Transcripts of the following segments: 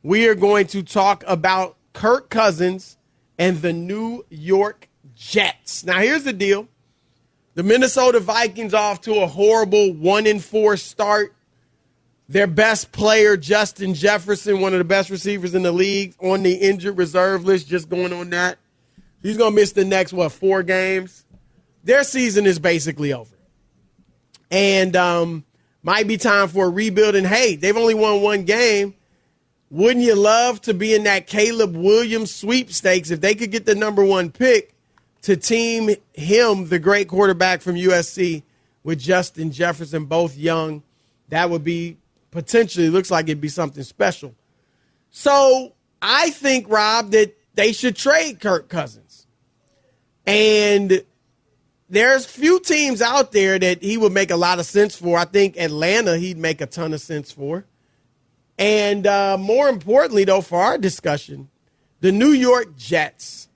we are going to talk about Kirk Cousins and the New York Jets. Now, here's the deal. The Minnesota Vikings off to a horrible 1-4 start. Their best player, Justin Jefferson, one of the best receivers in the league, on the injured reserve list, just going on that. He's going to miss the next, 4 games. Their season is basically over. And might be time for a rebuild. And, hey, they've only won 1 game. Wouldn't you love to be in that Caleb Williams sweepstakes if they could get the number 1 pick to team him, the great quarterback from USC, with Justin Jefferson, both young? That would be potentially, looks like it'd be something special. So I think, Rob, that they should trade Kirk Cousins. And there's few teams out there that he would make a lot of sense for. I think Atlanta he'd make a ton of sense for. And more importantly, though, for our discussion, the New York Jets.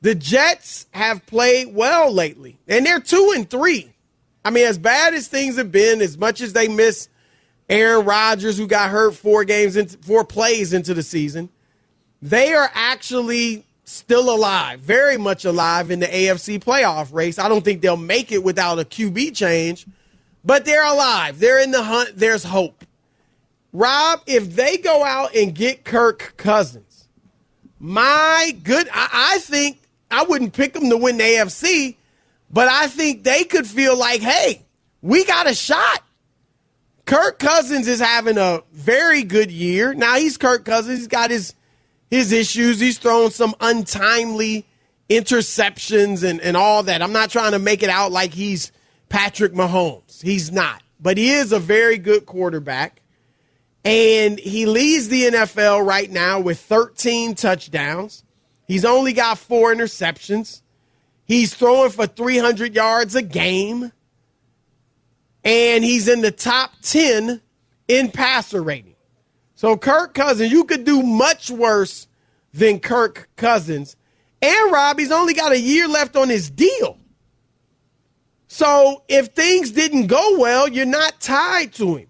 The Jets have played well lately, and they're 2-3. I mean, as bad as things have been, as much as they miss Aaron Rodgers, who got hurt 4 plays into the season, they are actually still alive, very much alive in the AFC playoff race. I don't think they'll make it without a QB change, but they're alive. They're in the hunt. There's hope. Rob, if they go out and get Kirk Cousins, I think I wouldn't pick them to win the AFC, but I think they could feel like, hey, we got a shot. Kirk Cousins is having a very good year. Now, he's Kirk Cousins. He's got his issues. He's thrown some untimely interceptions and all that. I'm not trying to make it out like he's Patrick Mahomes. He's not. But he is a very good quarterback. And he leads the NFL right now with 13 touchdowns. He's only got 4 interceptions. He's throwing for 300 yards a game. And he's in the top 10 in passer rating. So Kirk Cousins, you could do much worse than Kirk Cousins. And Rob, he's only got a year left on his deal. So if things didn't go well, you're not tied to him.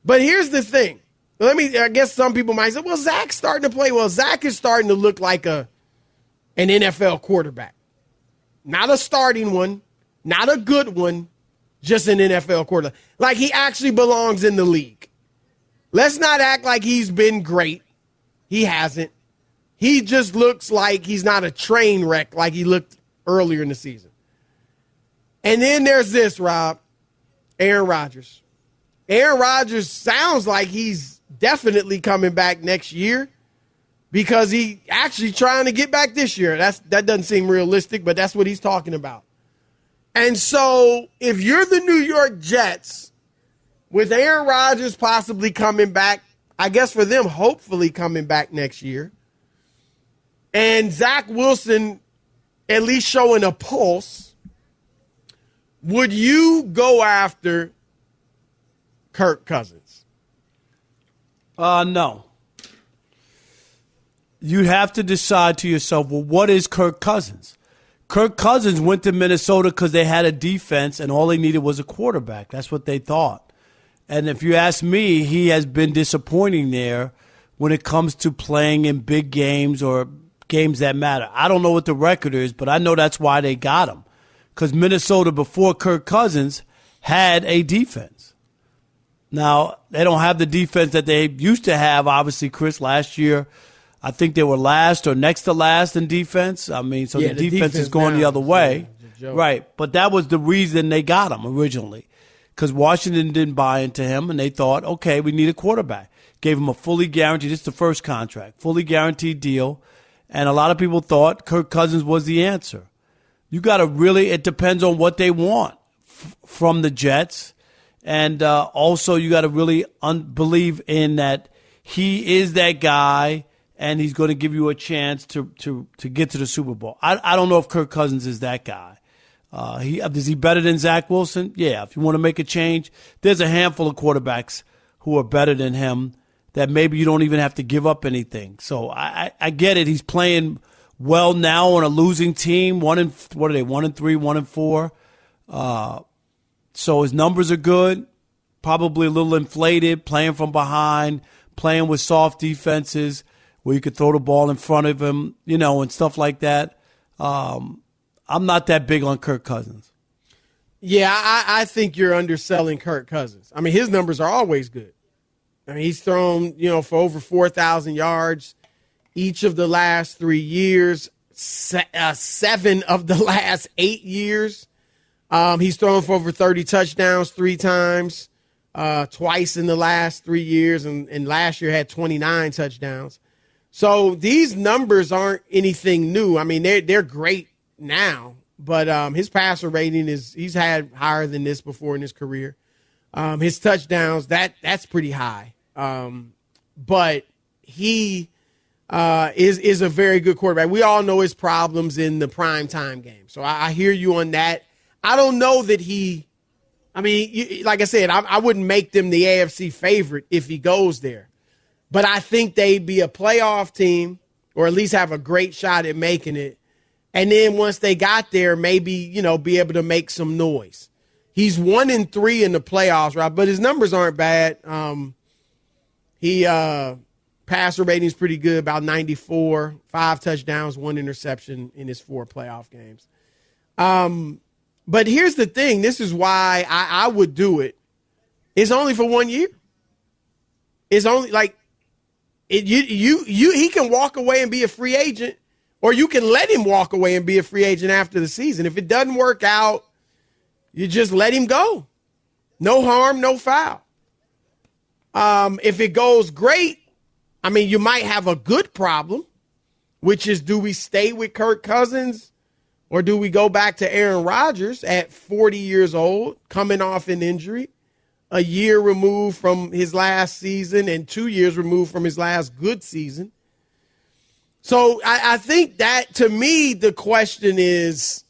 But here's the thing. I guess some people might say, well, Zach's starting to play well. Zach is starting to look like an NFL quarterback. Not a starting one, not a good one, just an NFL quarterback. Like he actually belongs in the league. Let's not act like he's been great. He hasn't. He just looks like he's not a train wreck like he looked earlier in the season. And then there's this, Rob, Aaron Rodgers. Aaron Rodgers sounds like he's definitely coming back next year because he actually trying to get back this year. That doesn't seem realistic, but that's what he's talking about. And so if you're the New York Jets, with Aaron Rodgers possibly coming back, I guess for them, hopefully coming back next year, and Zach Wilson at least showing a pulse, would you go after Kirk Cousins? No. You have to decide to yourself, well, what is Kirk Cousins? Kirk Cousins went to Minnesota because they had a defense and all they needed was a quarterback. That's what they thought. And if you ask me, he has been disappointing there when it comes to playing in big games or games that matter. I don't know what the record is, but I know that's why they got him. Because Minnesota, before Kirk Cousins, had a defense. Now, they don't have the defense that they used to have, obviously, Chris. Last year, I think they were last or next to last in defense. I mean, so the defense is going the other way. Right, but that was the reason they got him originally, because Washington didn't buy into him, and they thought, okay, we need a quarterback. Gave him a fully guaranteed, this is the first contract, fully guaranteed deal, and a lot of people thought Kirk Cousins was the answer. You got to really, it depends on what they want from the Jets. And also, you got to really believe in that he is that guy, and he's going to give you a chance to get to the Super Bowl. I don't know if Kirk Cousins is that guy. Is he better than Zach Wilson? Yeah. If you want to make a change, there's a handful of quarterbacks who are better than him that maybe you don't even have to give up anything. So I get it. He's playing well now on a losing team. 1-3, 1-4. So his numbers are good, probably a little inflated, playing from behind, playing with soft defenses where you could throw the ball in front of him, and stuff like that. I'm not that big on Kirk Cousins. Yeah, I think you're underselling Kirk Cousins. I mean, his numbers are always good. I mean, he's thrown, for over 4,000 yards each of the last 3 years, 7 of the last 8 years. He's thrown for over 30 touchdowns 3 times, twice in the last 3 years, and last year had 29 touchdowns. So these numbers aren't anything new. I mean, they're great now, but his passer rating he's had higher than this before in his career. His touchdowns, that's pretty high. But he is a very good quarterback. We all know his problems in the primetime game. So I hear you on that. I don't know that like I said, I wouldn't make them the AFC favorite if he goes there. But I think they'd be a playoff team, or at least have a great shot at making it. And then once they got there, maybe, be able to make some noise. He's 1-3 in the playoffs, Rob, but his numbers aren't bad. Passer rating is pretty good, about 94, 5 touchdowns, 1 interception in his 4 playoff games. But here's the thing. This is why I would do it. It's only for 1 year. It's only he can walk away and be a free agent, or you can let him walk away and be a free agent after the season. If it doesn't work out, you just let him go. No harm, no foul. If it goes great, you might have a good problem, which is, do we stay with Kirk Cousins, or do we go back to Aaron Rodgers at 40 years old, coming off an injury, a year removed from his last season and 2 years removed from his last good season? So I think that, to me, the question is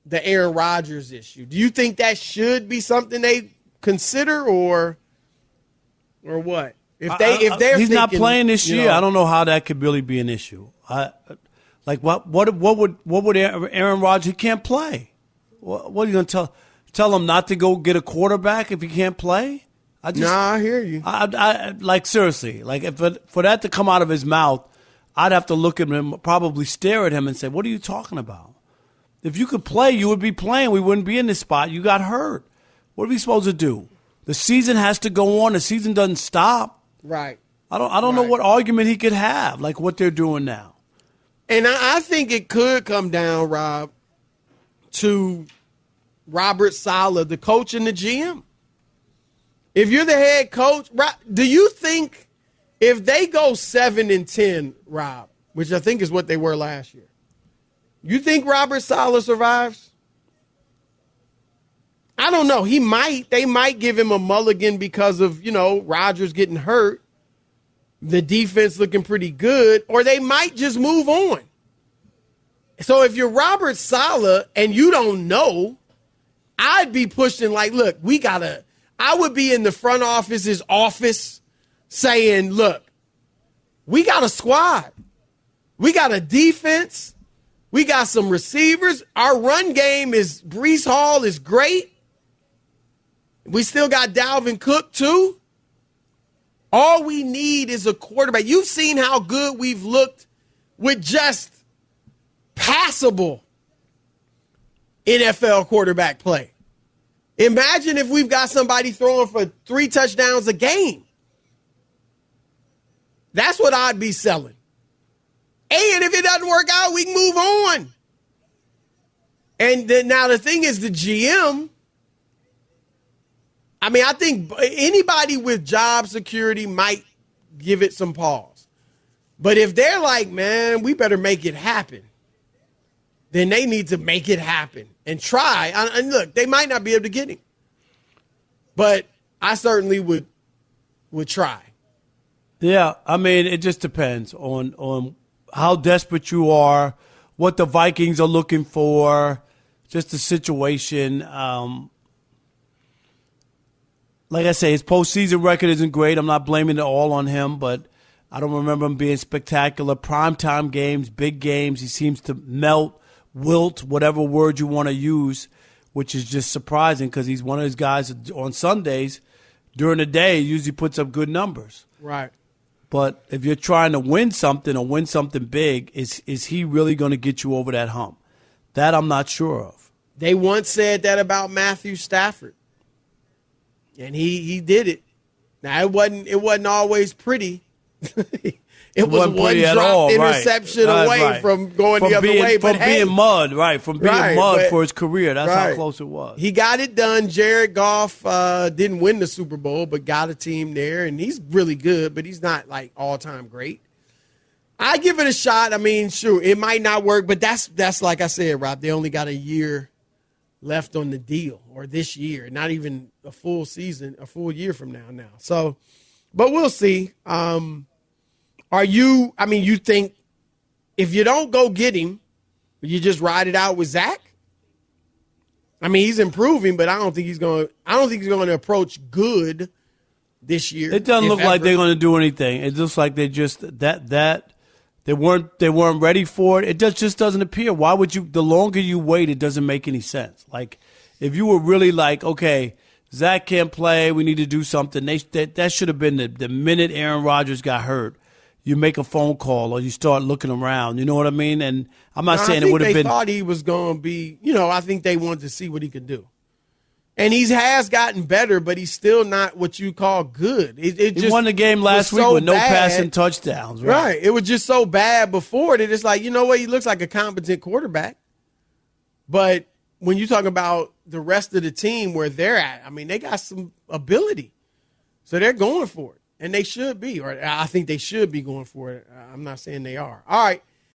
the Aaron Rodgers issue. Do you think that should be something they consider, or what? If they're he's not thinking, playing this year, I don't know how that could really be an issue. What would Aaron Rodgers? He can't play. What are you going to tell him not to go get a quarterback if he can't play? I hear you. Seriously, if for that to come out of his mouth, I'd have to look at him, probably stare at him and say, "What are you talking about? If you could play, you would be playing. We wouldn't be in this spot. You got hurt. What are we supposed to do? The season has to go on. The season doesn't stop." Right. I don't know what argument he could have, like what they're doing now. And I think it could come down, Rob, to Robert Saleh, the coach and the GM. If you're the head coach, do you think if they go 7-10, Rob, which I think is what they were last year, you think Robert Saleh survives? I don't know. He might. They might give him a mulligan because of, Rodgers getting hurt, the defense looking pretty good, or they might just move on. So if you're Robert Saleh and you don't know, I'd be pushing look, I would be in the front office's office saying, look, we got a squad. We got a defense. We got some receivers. Our run game Breece Hall is great. We still got Dalvin Cook, too. All we need is a quarterback. You've seen how good we've looked with just passable NFL quarterback play. Imagine if we've got somebody throwing for 3 touchdowns a game. That's what I'd be selling. And if it doesn't work out, we can move on. And then now the thing is, the GM, I think anybody with job security might give it some pause. But if they're like, man, we better make it happen, then they need to make it happen and try. And look, they might not be able to get him, but I certainly would try. Yeah, it just depends on how desperate you are, what the Vikings are looking for, just the situation. Like I say, his postseason record isn't great. I'm not blaming it all on him, but I don't remember him being spectacular. Primetime games, big games, he seems to wilt, whatever word you want to use, which is just surprising because he's one of those guys that on Sundays during the day usually puts up good numbers. Right. But if you're trying to win something or win something big, is he really going to get you over that hump? That I'm not sure of. They once said that about Matthew Stafford, and he did it. Now it wasn't always pretty. It was one dropped interception away from going the other way. From being mud, right? From being mud for his career. That's how close it was. He got it done. Jared Goff didn't win the Super Bowl, but got a team there, and he's really good, but he's not like all-time great. I give it a shot. I mean, sure, it might not work, but that's like I said, Rob. They only got a year left on the deal, or this year, not even a full season, a full year from now. So, but we'll see. You think if you don't go get him, you just ride it out with Zach? I mean, he's improving, but I don't think he's going to approach good this year. It doesn't look like they're going to do anything. It looks like they just they weren't ready for it. It just doesn't appear. Why would you? The longer you wait, it doesn't make any sense. Like if you were really like, okay, Zach can't play, we need to do something. That should have been the minute Aaron Rodgers got hurt. You make a phone call or you start looking around. You know what I mean? And I'm not saying it would have been. They thought he was going to be. I think they wanted to see what he could do. And he has gotten better, but he's still not what you call good. He won the game last week with no passing touchdowns. Right. It was just so bad before that it's like, you know what? He looks like a competent quarterback. But when you talk about the rest of the team where they're at, I mean, they got some ability. So they're going for it. And they should be. Or I think they should be going for it. I'm not saying they are. All right.